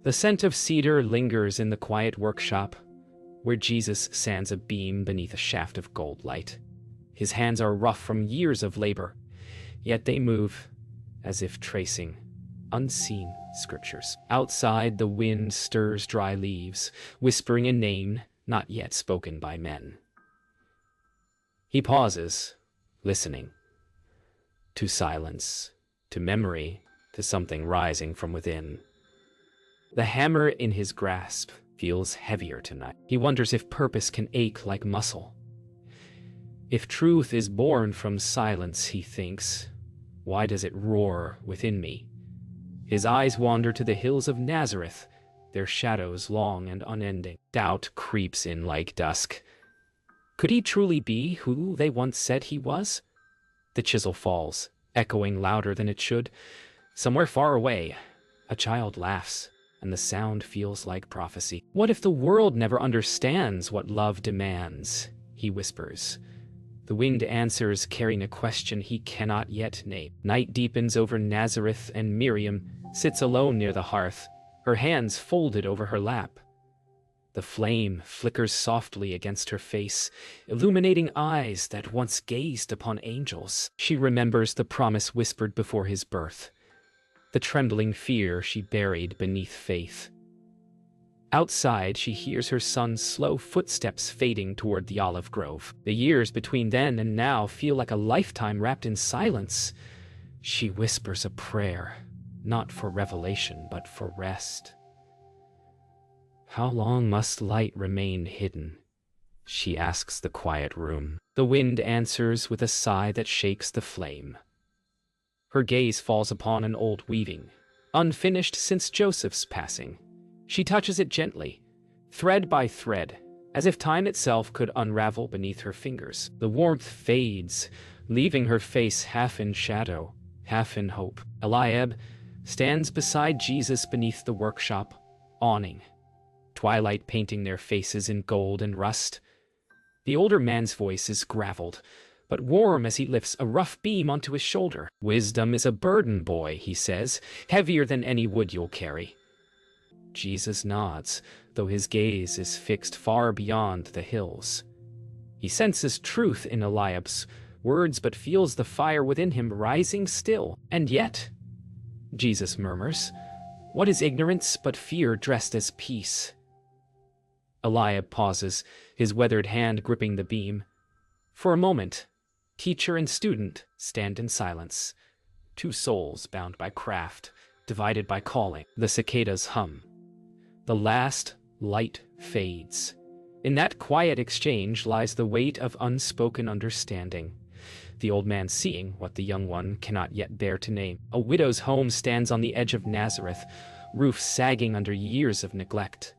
The scent of cedar lingers in the quiet workshop, where Jesus sands a beam beneath a shaft of gold light. His hands are rough from years of labor, yet they move as if tracing unseen scriptures. Outside, the wind stirs dry leaves, whispering a name not yet spoken by men. He pauses, listening. To silence, to memory, to something rising from within. The hammer in his grasp feels heavier tonight. He wonders if purpose can ache like muscle. If truth is born from silence, he thinks, why does it roar within me? His eyes wander to the hills of Nazareth, their shadows long and unending. Doubt creeps in like dusk. Could he truly be who they once said he was? The chisel falls, echoing louder than it should. Somewhere far away, a child laughs, and the sound feels like prophecy. What if the world never understands what love demands? He whispers. The wind answers, carrying a question he cannot yet name. Night deepens over Nazareth, and Miriam sits alone near the hearth, her hands folded over her lap. The flame flickers softly against her face, illuminating eyes that once gazed upon angels. She remembers the promise whispered before his birth, the trembling fear she buried beneath faith. Outside, she hears her son's slow footsteps fading toward the olive grove. The years between then and now feel like a lifetime wrapped in silence. She whispers a prayer, not for revelation, but for rest. How long must light remain hidden? She asks the quiet room. The wind answers with a sigh that shakes the flame. Her gaze falls upon an old weaving, unfinished since Joseph's passing. She touches it gently, thread by thread, as if time itself could unravel beneath her fingers. The warmth fades, leaving her face half in shadow, half in hope. Eliab stands beside Jesus beneath the workshop awning, twilight painting their faces in gold and rust. The older man's voice is graveled, but warm as he lifts a rough beam onto his shoulder. Wisdom is a burden, boy, he says, heavier than any wood you'll carry. Jesus nods, though his gaze is fixed far beyond the hills. He senses truth in Eliab's words, but feels the fire within him rising still. And yet, Jesus murmurs, what is ignorance but fear dressed as peace? Eliab pauses, his weathered hand gripping the beam. For a moment, teacher and student stand in silence, two souls bound by craft, divided by calling. The cicadas hum. The last light fades. In that quiet exchange lies the weight of unspoken understanding. The old man seeing what the young one cannot yet bear to name. A widow's home stands on the edge of Nazareth, roof sagging under years of neglect.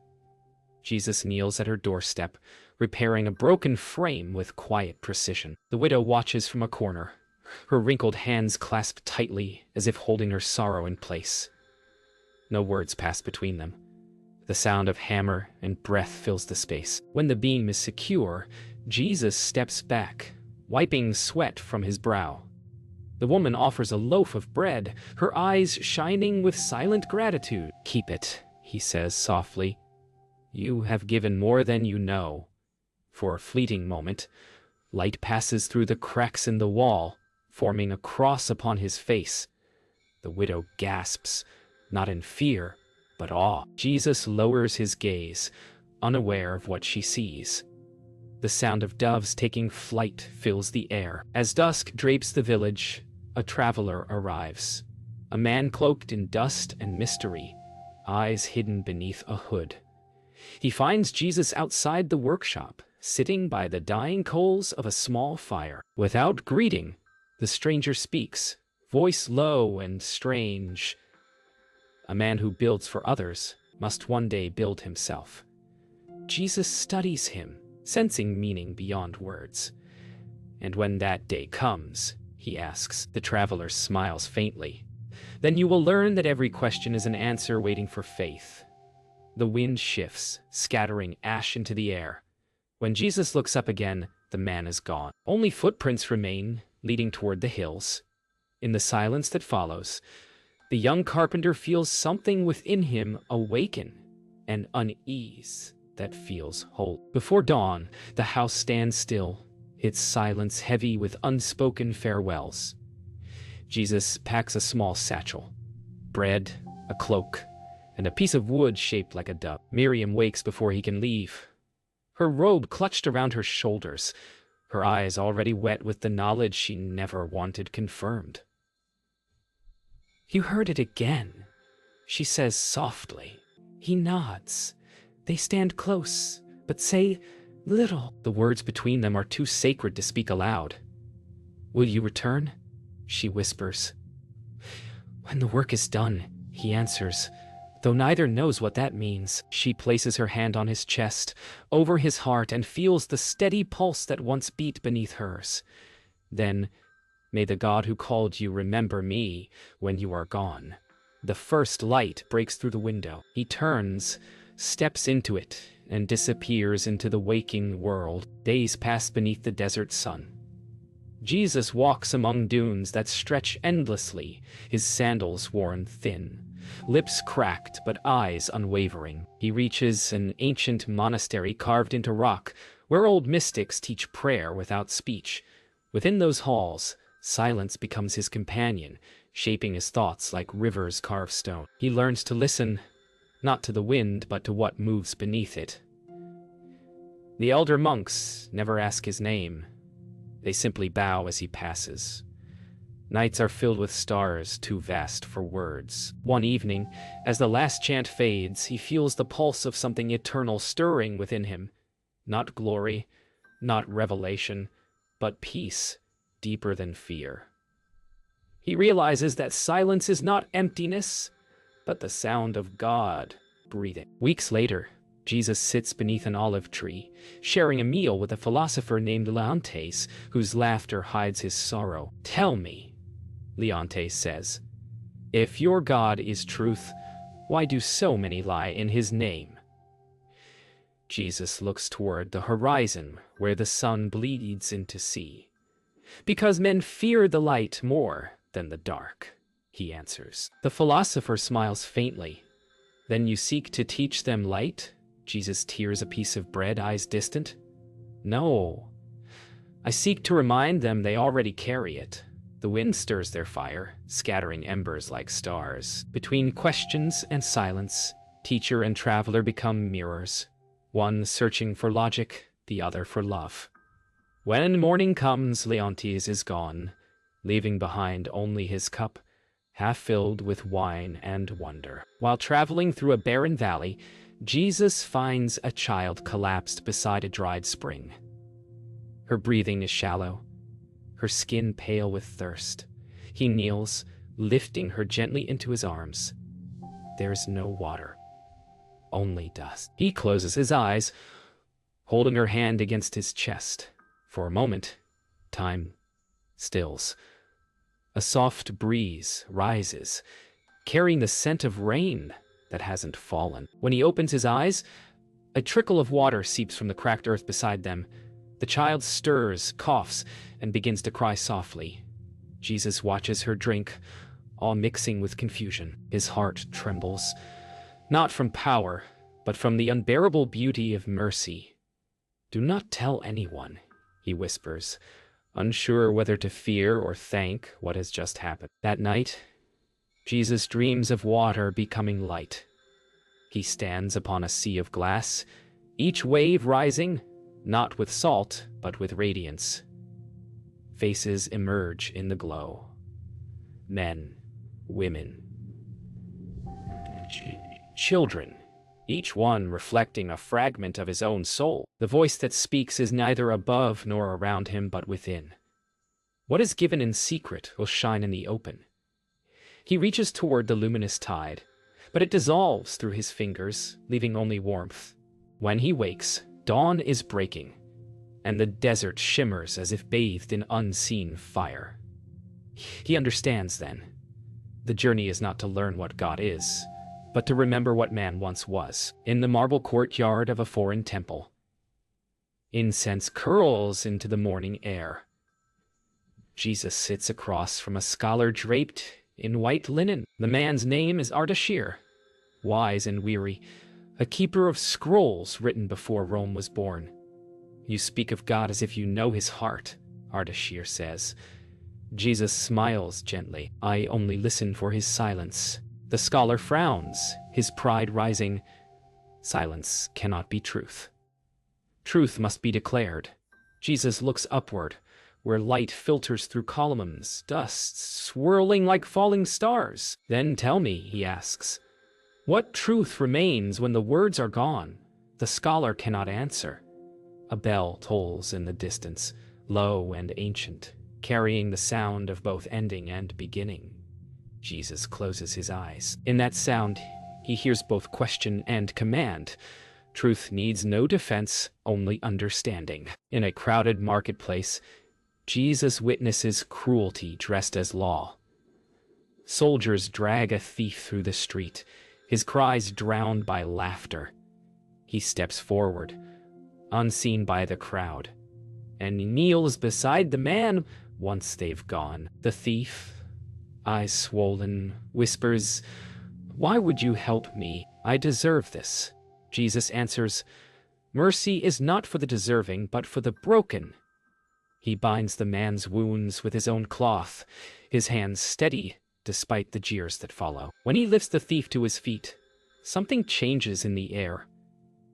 Jesus kneels at her doorstep, repairing a broken frame with quiet precision. The widow watches from a corner, her wrinkled hands clasped tightly as if holding her sorrow in place. No words pass between them. The sound of hammer and breath fills the space. When the beam is secure, Jesus steps back, wiping sweat from his brow. The woman offers a loaf of bread, her eyes shining with silent gratitude. Keep it, he says softly. You have given more than you know. For a fleeting moment, light passes through the cracks in the wall, forming a cross upon his face. The widow gasps, not in fear, but awe. Jesus lowers his gaze, unaware of what she sees. The sound of doves taking flight fills the air. As dusk drapes the village, a traveler arrives. A man cloaked in dust and mystery, eyes hidden beneath a hood. He finds Jesus outside the workshop, sitting by the dying coals of a small fire. Without greeting, the stranger speaks, voice low and strange. A man who builds for others must one day build himself. Jesus studies him, sensing meaning beyond words. And when that day comes, he asks, the traveler smiles faintly, then you will learn that every question is an answer waiting for faith. The wind shifts, scattering ash into the air. When Jesus looks up again, the man is gone. Only footprints remain, leading toward the hills. In the silence that follows, The young carpenter feels something within him awaken, an unease that feels whole. Before dawn, the house stands still, its silence heavy with unspoken farewells. Jesus packs a small satchel, bread, a cloak, and a piece of wood shaped like a dove. Miriam wakes before he can leave, her robe clutched around her shoulders, her eyes already wet with the knowledge she never wanted confirmed. "You heard it again," she says softly. He nods. They stand close, but say little. The words between them are too sacred to speak aloud. "Will you return?" she whispers. "When the work is done," he answers, though neither knows what that means. She places her hand on his chest, over his heart, and feels the steady pulse that once beat beneath hers. Then, "May the God who called you remember me when you are gone." The first light breaks through the window. He turns, steps into it, and disappears into the waking world. Days pass beneath the desert sun. Jesus walks among dunes that stretch endlessly, his sandals worn thin, lips cracked but eyes unwavering. He reaches an ancient monastery carved into rock, where old mystics teach prayer without speech. Within those halls, silence becomes his companion, shaping his thoughts like rivers carve stone. He learns to listen, not to the wind, but to what moves beneath it. The elder monks never ask his name. They simply bow as he passes. Nights are filled with stars too vast for words. One evening, as the last chant fades, he feels the pulse of something eternal stirring within him. Not glory, not revelation, but peace, deeper than fear. He realizes that silence is not emptiness, but the sound of God breathing. Weeks later, Jesus sits beneath an olive tree, sharing a meal with a philosopher named Leontes, whose laughter hides his sorrow. "Tell me," Leontes says, "if your God is truth, why do so many lie in his name?" Jesus looks toward the horizon where the sun bleeds into sea. "Because men fear the light more than the dark," he answers. The philosopher smiles faintly. "Then you seek to teach them light?" Jesus tears a piece of bread, eyes distant. "No. I seek to remind them they already carry it. The wind stirs their fire, scattering embers like stars. Between questions and silence, teacher and traveler become mirrors, one searching for logic, the other for love. When morning comes, Leontes is gone, leaving behind only his cup, half filled with wine and wonder. While traveling through a barren valley, Jesus finds a child collapsed beside a dried spring. Her breathing is shallow, her skin pale with thirst. He kneels, lifting her gently into his arms. There is no water, only dust. He closes his eyes, holding her hand against his chest. For a moment, time stills. A soft breeze rises, carrying the scent of rain that hasn't fallen. When he opens his eyes, a trickle of water seeps from the cracked earth beside them. The child stirs, coughs, and begins to cry softly. Jesus watches her drink, all mixing with confusion. His heart trembles, not from power, but from the unbearable beauty of mercy. "Do not tell anyone," he whispers, unsure whether to fear or thank what has just happened. That night, Jesus dreams of water becoming light. He stands upon a sea of glass, each wave rising, not with salt, but with radiance. Faces emerge in the glow. Men, women, children, each one reflecting a fragment of his own soul. The voice that speaks is neither above nor around him, but within. What is given in secret will shine in the open. He reaches toward the luminous tide, but it dissolves through his fingers, leaving only warmth. When he wakes, dawn is breaking, and the desert shimmers as if bathed in unseen fire. He understands then. The journey is not to learn what God is, but to remember what man once was. In the marble courtyard of a foreign temple, incense curls into the morning air. Jesus sits across from a scholar draped in white linen. The man's name is Ardashir, wise and weary, a keeper of scrolls written before Rome was born. You speak of God as if you know his heart, Ardashir says. Jesus smiles gently. I only listen for his silence. The scholar frowns, his pride rising. Silence cannot be truth. Truth must be declared. Jesus looks upward, where light filters through columns, dust swirling like falling stars. Then tell me, he asks, what truth remains when the words are gone? The scholar cannot answer. A bell tolls in the distance, low and ancient, carrying the sound of both ending and beginning. Jesus closes his eyes. In that sound, he hears both question and command. Truth needs no defense, only understanding. In a crowded marketplace, Jesus witnesses cruelty dressed as law. Soldiers drag a thief through the street, his cries drowned by laughter. He steps forward, unseen by the crowd, and kneels beside the man once they've gone. The thief, eyes swollen, whispers, "Why would you help me? I deserve this." Jesus answers, "Mercy is not for the deserving, but for the broken." He binds the man's wounds with his own cloth, his hands steady despite the jeers that follow. When he lifts the thief to his feet, something changes in the air.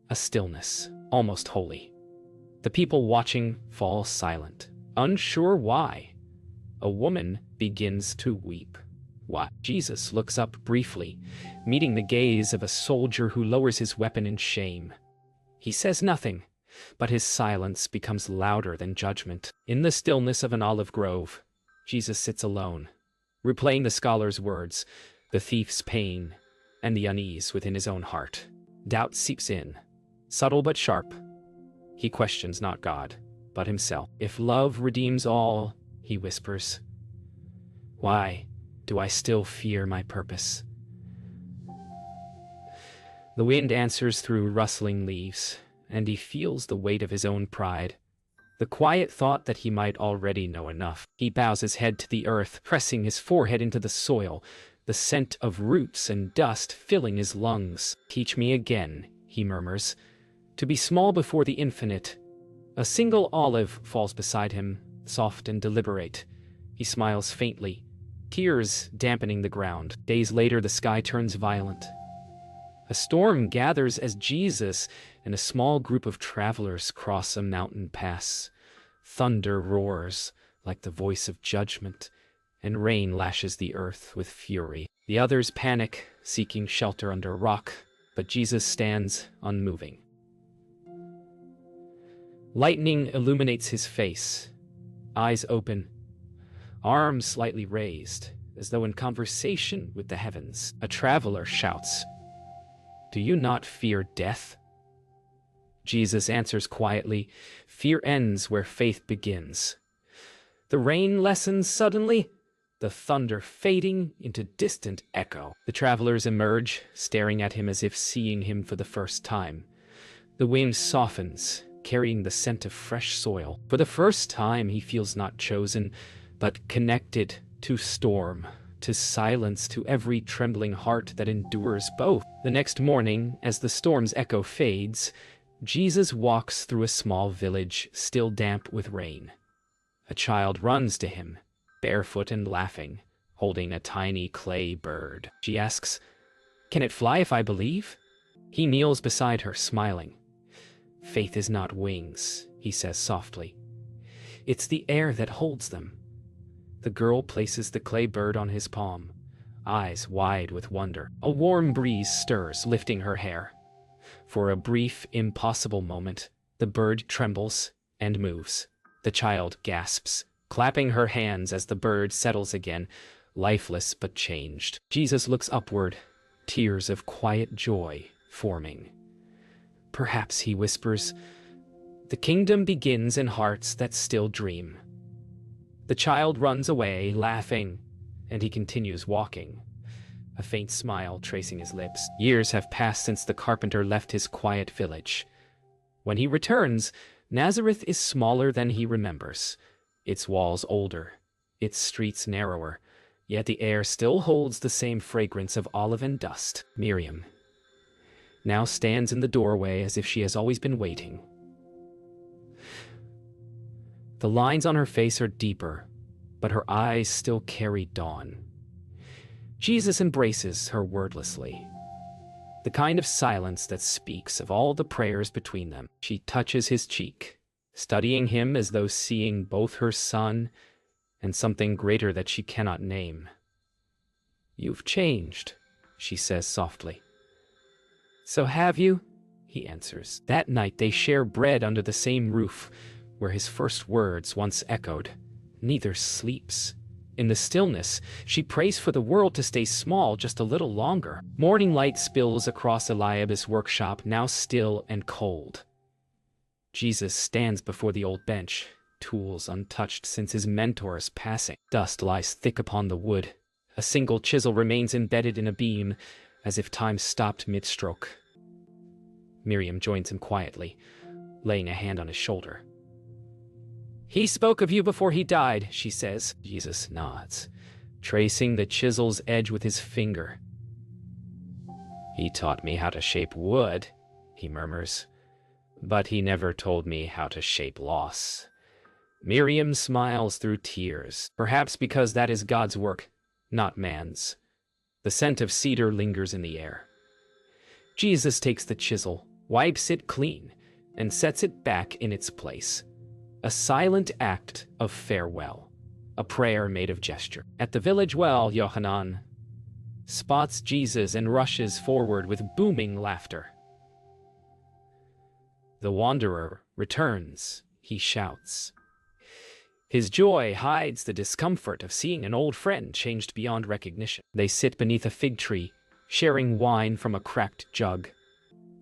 A stillness, almost holy. The people watching fall silent, unsure why. A woman begins to weep. What? Jesus looks up briefly, meeting the gaze of a soldier who lowers his weapon in shame. He says nothing, but his silence becomes louder than judgment. In the stillness of an olive grove, Jesus sits alone, replaying the scholar's words, the thief's pain, and the unease within his own heart. Doubt seeps in, subtle but sharp. He questions not God, but himself. If love redeems all, he whispers, why do I still fear my purpose? The wind answers through rustling leaves, and he feels the weight of his own pride, the quiet thought that he might already know enough. He bows his head to the earth, pressing his forehead into the soil, the scent of roots and dust filling his lungs. Teach me again, he murmurs, to be small before the infinite. A single olive falls beside him, soft and deliberate. He smiles faintly, tears dampening the ground. Days later, the sky turns violent. A storm gathers as Jesus and a small group of travelers cross a mountain pass. Thunder roars like the voice of judgment, and rain lashes the earth with fury. The others panic, seeking shelter under a rock, but Jesus stands unmoving. Lightning illuminates his face, eyes open, arms slightly raised, as though in conversation with the heavens. A traveler shouts, "Do you not fear death?" Jesus answers quietly, "Fear ends where faith begins." The rain lessens suddenly, the thunder fading into distant echo. The travelers emerge, staring at him as if seeing him for the first time. The wind softens, carrying the scent of fresh soil. For the first time, he feels not chosen, but connected to storm, to silence, to every trembling heart that endures both. The next morning, as the storm's echo fades, Jesus walks through a small village, still damp with rain. A child runs to him, barefoot and laughing, holding a tiny clay bird. She asks, "Can it fly if I believe?" He kneels beside her, smiling. "Faith is not wings," he says softly. "It's the air that holds them." The girl places the clay bird on his palm, eyes wide with wonder. A warm breeze stirs, lifting her hair. For a brief, impossible moment, the bird trembles and moves. The child gasps, clapping her hands as the bird settles again, lifeless but changed. Jesus looks upward, tears of quiet joy forming. "Perhaps," he whispers, "the kingdom begins in hearts that still dream." The child runs away, laughing, and he continues walking, a faint smile tracing his lips. Years have passed since the carpenter left his quiet village. When he returns, Nazareth is smaller than he remembers, its walls older, its streets narrower, yet the air still holds the same fragrance of olive and dust. Miriam now stands in the doorway as if she has always been waiting. The lines on her face are deeper, but her eyes still carry dawn. Jesus embraces her wordlessly, the kind of silence that speaks of all the prayers between them. She touches his cheek, studying him as though seeing both her son and something greater that she cannot name. "You've changed," she says softly. "So have you?" he answers. That night they share bread under the same roof, where his first words once echoed. Neither sleeps. In the stillness, she prays for the world to stay small just a little longer. Morning light spills across Eliab's workshop, now still and cold. Jesus stands before the old bench, tools untouched since his mentor's passing. Dust lies thick upon the wood. A single chisel remains embedded in a beam, as if time stopped mid-stroke. Miriam joins him quietly, laying a hand on his shoulder. "He spoke of you before he died," she says. Jesus nods, tracing the chisel's edge with his finger. "He taught me how to shape wood," he murmurs, "but he never told me how to shape loss." Miriam smiles through tears, perhaps because that is God's work, not man's. The scent of cedar lingers in the air. Jesus takes the chisel, wipes it clean, and sets it back in its place. A silent act of farewell, a prayer made of gesture. At the village well, Yohanan spots Jesus and rushes forward with booming laughter. The wanderer returns, he shouts. His joy hides the discomfort of seeing an old friend changed beyond recognition. They sit beneath a fig tree, sharing wine from a cracked jug.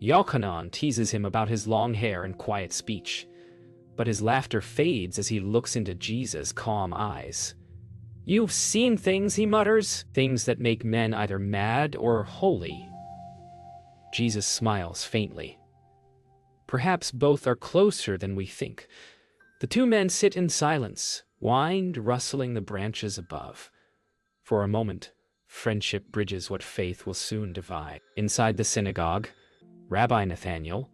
Yochanan teases him about his long hair and quiet speech, but his laughter fades as he looks into Jesus' calm eyes. "You've seen things," he mutters, "things that make men either mad or holy." Jesus smiles faintly. Perhaps both are closer than we think. The two men sit in silence, wind rustling the branches above. For a moment, friendship bridges what faith will soon divide. Inside the synagogue, Rabbi Nathanael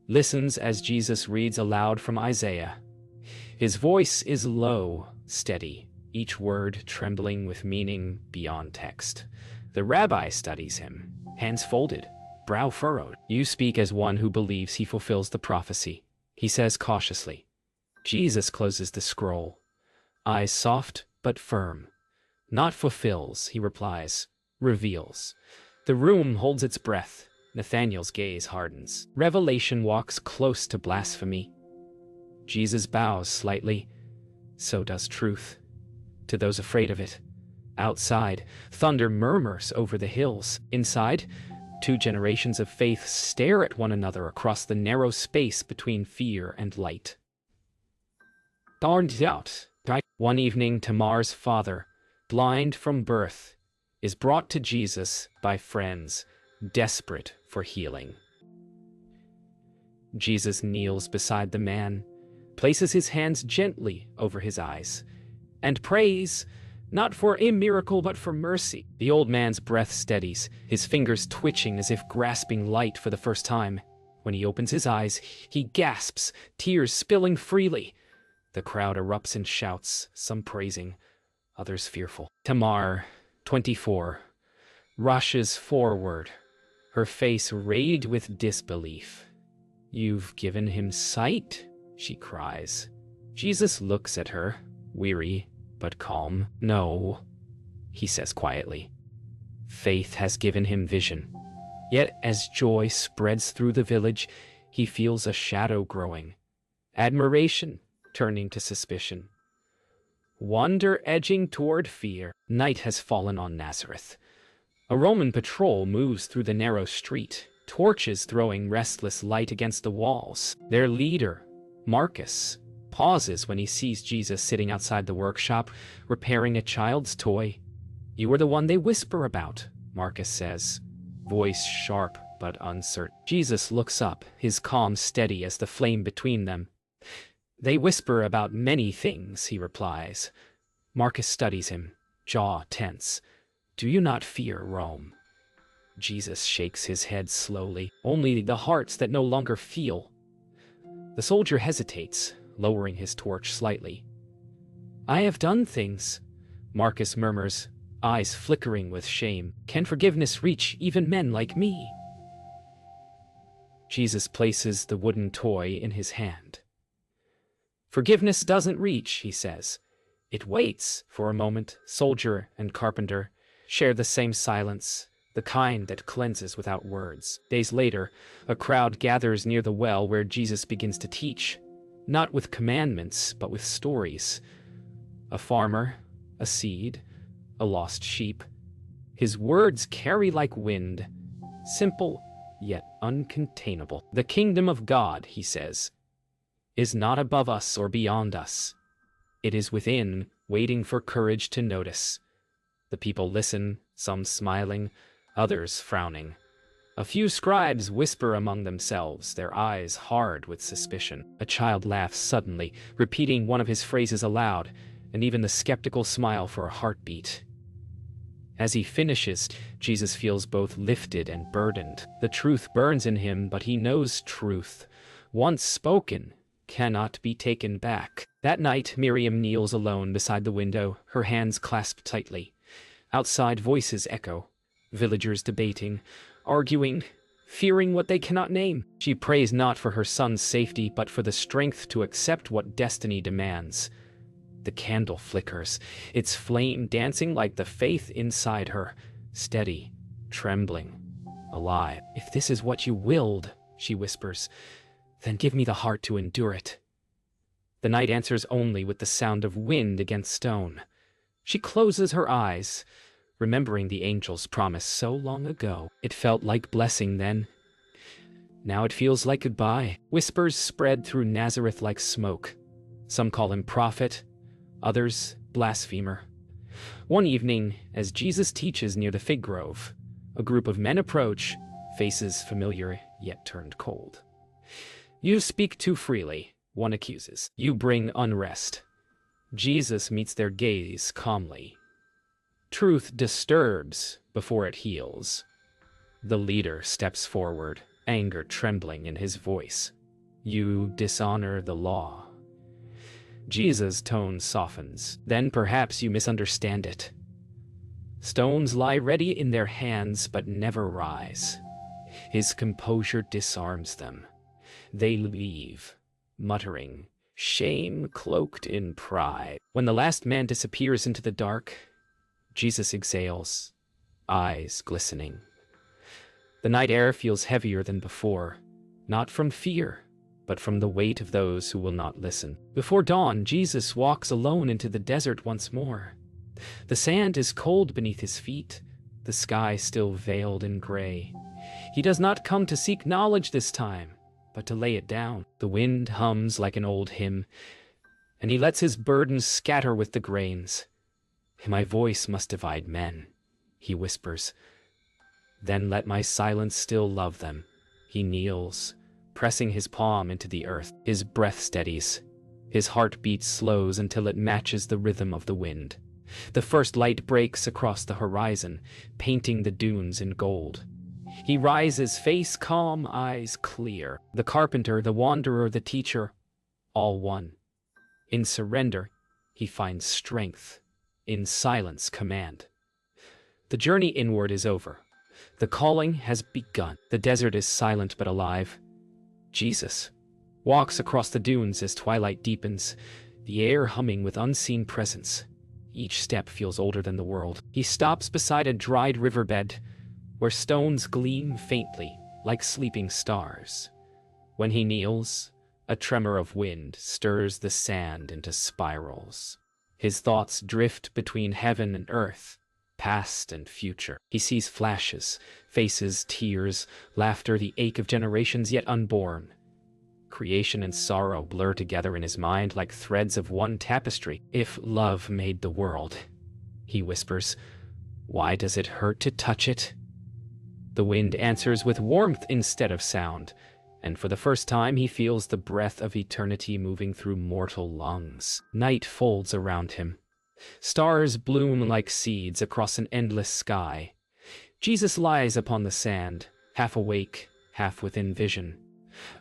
listens as Jesus reads aloud from Isaiah. His voice is low, steady, each word trembling with meaning beyond text. The rabbi studies him, hands folded, brow furrowed. "You speak as one who believes he fulfills the prophecy," he says cautiously. Jesus closes the scroll, eyes soft but firm. "Not fulfills," he replies, "reveals." The room holds its breath. Nathanael's gaze hardens. Revelation walks close to blasphemy. Jesus bows slightly. So does truth. To those afraid of it. Outside, thunder murmurs over the hills. Inside, two generations of faith stare at one another across the narrow space between fear and light. Darned out. One evening, Tamar's father, blind from birth, is brought to Jesus by friends, desperate for healing. Jesus kneels beside the man, places his hands gently over his eyes, and prays, not for a miracle but for mercy. The old man's breath steadies, his fingers twitching as if grasping light for the first time. When he opens his eyes, he gasps, tears spilling freely. The crowd erupts in shouts, some praising, others fearful. Tamar, 24, rushes forward, her face rayed with disbelief. "You've given him sight?" she cries. Jesus looks at her, weary but calm. "No," he says quietly. "Faith has given him vision." Yet as joy spreads through the village, he feels a shadow growing. Admiration turning to suspicion. Wonder edging toward fear. Night has fallen on Nazareth. A Roman patrol moves through the narrow street, torches throwing restless light against the walls. Their leader, Marcus, pauses when he sees Jesus sitting outside the workshop, repairing a child's toy. "You are the one they whisper about," Marcus says, voice sharp but uncertain. Jesus looks up, his calm steady as the flame between them. "They whisper about many things," he replies. Marcus studies him, jaw tense. "Do you not fear Rome?" Jesus shakes his head slowly. "Only the hearts that no longer feel." The soldier hesitates, lowering his torch slightly. "I have done things," Marcus murmurs, eyes flickering with shame. "Can forgiveness reach even men like me?" Jesus places the wooden toy in his hand. "Forgiveness doesn't reach," he says. "It waits." For a moment, soldier and carpenter share the same silence, the kind that cleanses without words. Days later, a crowd gathers near the well where Jesus begins to teach, not with commandments, but with stories. A farmer, a seed, a lost sheep. His words carry like wind, simple yet uncontainable. "The kingdom of God," he says, "is not above us or beyond us. It is within, waiting for courage to notice." The people listen, some smiling, others frowning. A few scribes whisper among themselves, their eyes hard with suspicion. A child laughs suddenly, repeating one of his phrases aloud, and even the skeptical smile for a heartbeat. As he finishes, Jesus feels both lifted and burdened. The truth burns in him, but he knows truth, once spoken, cannot be taken back. That night, Miriam kneels alone beside the window, her hands clasped tightly. Outside, voices echo, villagers debating, arguing, fearing what they cannot name. She prays not for her son's safety, but for the strength to accept what destiny demands. The candle flickers, its flame dancing like the faith inside her, steady, trembling, alive. "If this is what you willed," she whispers, "then give me the heart to endure it." The night answers only with the sound of wind against stone. She closes her eyes, remembering the angel's promise so long ago. It felt like blessing then. Now it feels like goodbye. Whispers spread through Nazareth like smoke. Some call him prophet, others blasphemer. One evening, as Jesus teaches near the fig grove, a group of men approach, faces familiar yet turned cold. "You speak too freely," one accuses. "You bring unrest." Jesus meets their gaze calmly. Truth disturbs before it heals. The leader steps forward, anger trembling in his voice. "You dishonor the law." Jesus' tone softens. "Then perhaps you misunderstand it. Stones lie ready in their hands but never rise." His composure disarms them. They leave, muttering, shame cloaked in pride. When the last man disappears into the dark, Jesus exhales, eyes glistening. The night air feels heavier than before, not from fear, but from the weight of those who will not listen. Before dawn, Jesus walks alone into the desert once more. The sand is cold beneath his feet, the sky still veiled in gray. He does not come to seek knowledge this time, but to lay it down. The wind hums like an old hymn, and he lets his burdens scatter with the grains. "My voice must divide men," he whispers. "Then let my silence still love them." He kneels, pressing his palm into the earth. His breath steadies. His heartbeat slows until it matches the rhythm of the wind. The first light breaks across the horizon, painting the dunes in gold. He rises, face calm, eyes clear. The carpenter, the wanderer, the teacher, all one. In surrender, he finds strength. In silence, command. The journey inward is over. The calling has begun. The desert is silent but alive. Jesus walks across the dunes as twilight deepens, the air humming with unseen presence. Each step feels older than the world. He stops beside a dried riverbed, where stones gleam faintly, like sleeping stars. When he kneels, a tremor of wind stirs the sand into spirals. His thoughts drift between heaven and earth, past and future. He sees flashes, faces, tears, laughter, the ache of generations yet unborn. Creation and sorrow blur together in his mind like threads of one tapestry. "If love made the world," he whispers, "why does it hurt to touch it?" The wind answers with warmth instead of sound, and for the first time he feels the breath of eternity moving through mortal lungs. Night folds around him. Stars bloom like seeds across an endless sky. Jesus lies upon the sand, half awake, half within vision.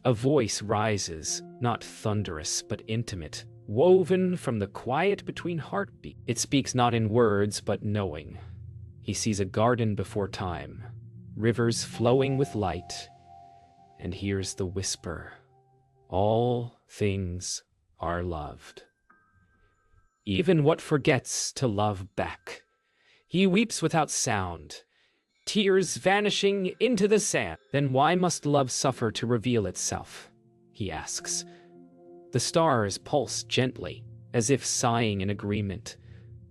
A voice rises, not thunderous but intimate, woven from the quiet between heartbeats. It speaks not in words but knowing. He sees a garden before time, rivers flowing with light, and hears the whisper, "All things are loved." Even what forgets to love back. He weeps without sound, tears vanishing into the sand. Then why must love suffer to reveal itself? He asks. The stars pulse gently, as if sighing in agreement.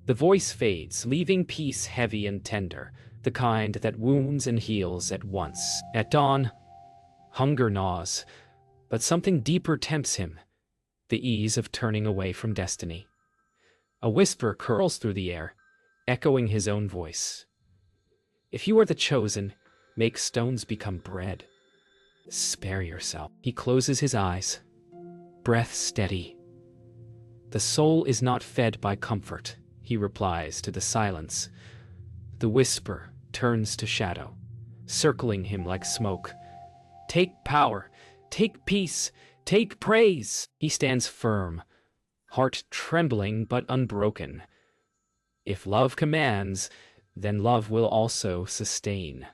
The voice fades, leaving peace heavy and tender, the kind that wounds and heals at once. At dawn, hunger gnaws, but something deeper tempts him, the ease of turning away from destiny. A whisper curls through the air, echoing his own voice. If you are the chosen, make stones become bread. Spare yourself. He closes his eyes, breath steady. The soul is not fed by comfort, he replies to the silence. The whisper turns to shadow, circling him like smoke. Take power, take peace, take praise. He stands firm, heart trembling but unbroken. If love commands, then love will also sustain.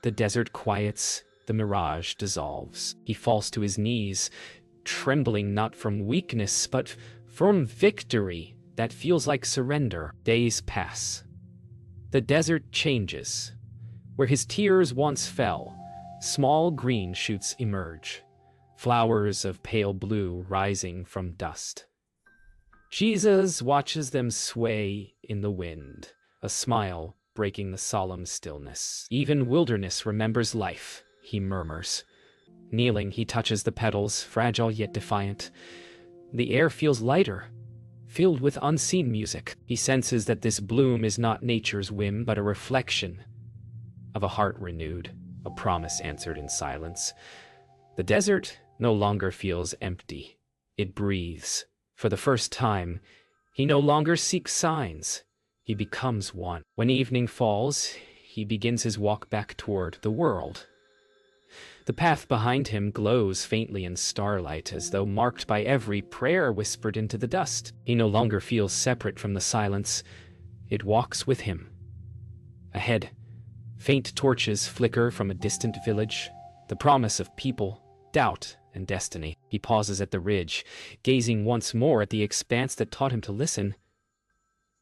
The desert quiets, the mirage dissolves. He falls to his knees, trembling not from weakness but from victory that feels like surrender. Days pass. The desert changes. Where his tears once fell, small green shoots emerge, flowers of pale blue rising from dust. Jesus watches them sway in the wind, a smile breaking the solemn stillness. Even wilderness remembers life, he murmurs. Kneeling, he touches the petals, fragile yet defiant. The air feels lighter, filled with unseen music. He senses that this bloom is not nature's whim, but a reflection of a heart renewed, a promise answered in silence. The desert no longer feels empty. It breathes. For the first time, he no longer seeks signs. He becomes one. When evening falls, he begins his walk back toward the world. The path behind him glows faintly in starlight, as though marked by every prayer whispered into the dust. He no longer feels separate from the silence. It walks with him. Ahead, faint torches flicker from a distant village, the promise of people, doubt, and destiny. He pauses at the ridge, gazing once more at the expanse that taught him to listen.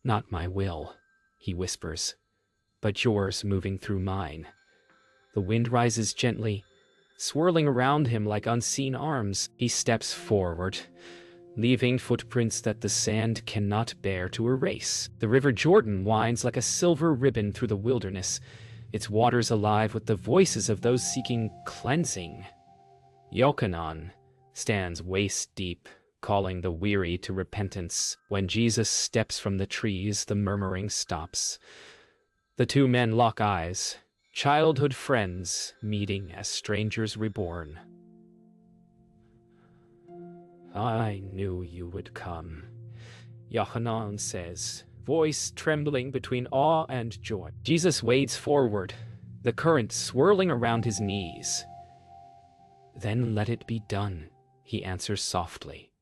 "Not my will," he whispers, "but yours moving through mine." The wind rises gently, swirling around him like unseen arms. He steps forward, leaving footprints that the sand cannot bear to erase. The river Jordan winds like a silver ribbon through the wilderness, its waters alive with the voices of those seeking cleansing. Yochanan stands waist-deep, calling the weary to repentance. When Jesus steps from the trees, the murmuring stops. The two men lock eyes, childhood friends meeting as strangers reborn. "I knew you would come," Yochanan says, voice trembling between awe and joy. Jesus wades forward, the current swirling around his knees. "Then let it be done," he answers softly.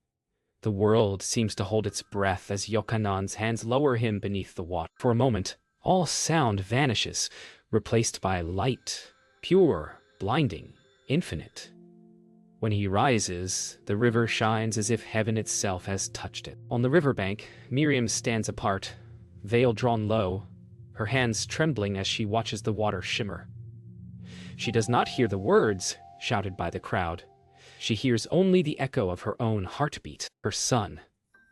The world seems to hold its breath as Yochanan's hands lower him beneath the water. For a moment, all sound vanishes, replaced by light, pure, blinding, infinite. When he rises, the river shines as if heaven itself has touched it. On the riverbank, Miriam stands apart, veil drawn low, her hands trembling as she watches the water shimmer. She does not hear the words shouted by the crowd. She hears only the echo of her own heartbeat. Her son,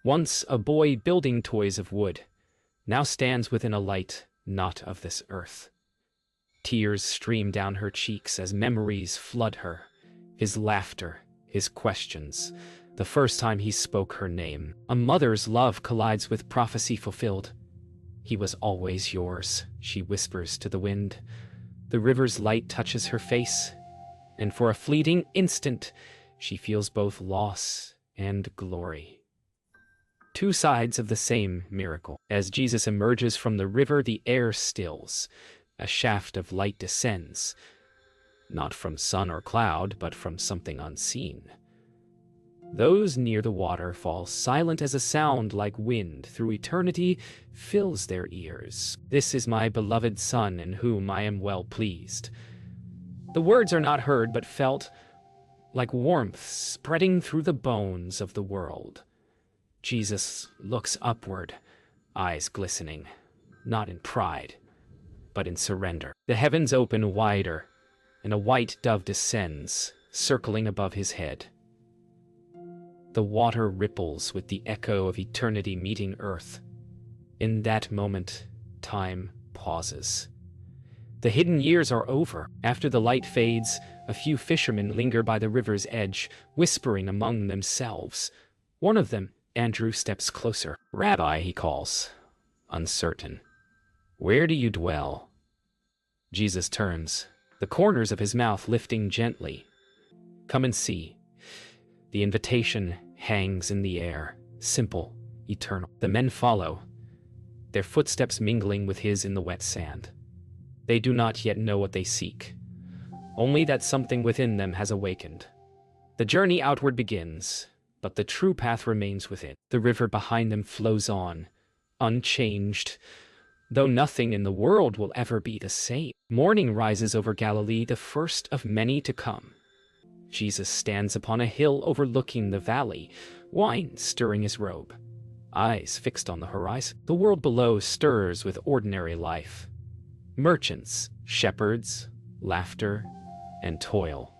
once a boy building toys of wood, now stands within a light not of this earth. Tears stream down her cheeks as memories flood her. His laughter, his questions, the first time he spoke her name. A mother's love collides with prophecy fulfilled. "He was always yours," she whispers to the wind. The river's light touches her face, and for a fleeting instant, she feels both loss and glory. Two sides of the same miracle. As Jesus emerges from the river, the air stills. A shaft of light descends, not from sun or cloud, but from something unseen. Those near the water fall silent as a sound like wind through eternity fills their ears. "This is my beloved Son, in whom I am well pleased." The words are not heard but felt, like warmth spreading through the bones of the world. Jesus looks upward, eyes glistening, not in pride, but in surrender. The heavens open wider, and a white dove descends, circling above his head. The water ripples with the echo of eternity meeting earth. In that moment, time pauses. The hidden years are over. After the light fades, a few fishermen linger by the river's edge, whispering among themselves. One of them, Andrew, steps closer. "Rabbi," he calls, uncertain. "Where do you dwell?" Jesus turns, the corners of his mouth lifting gently. "Come and see." The invitation hangs in the air, simple, eternal. The men follow, their footsteps mingling with his in the wet sand. They do not yet know what they seek, only that something within them has awakened. The journey outward begins, but the true path remains within. The river behind them flows on, unchanged, though nothing in the world will ever be the same. Morning rises over Galilee, the first of many to come. Jesus stands upon a hill overlooking the valley, wine stirring his robe, eyes fixed on the horizon. The world below stirs with ordinary life. Merchants, shepherds, laughter, and toil.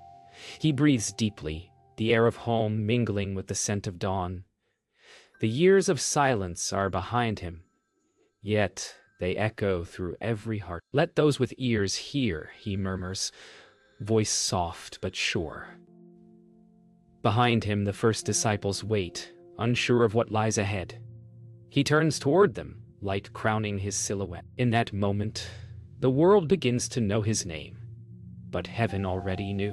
He breathes deeply, the air of home mingling with the scent of dawn. The years of silence are behind him, yet they echo through every heart. "Let those with ears hear," he murmurs, voice soft but sure. Behind him, the first disciples wait, unsure of what lies ahead. He turns toward them, light crowning his silhouette. In that moment, the world begins to know his name, but heaven already knew.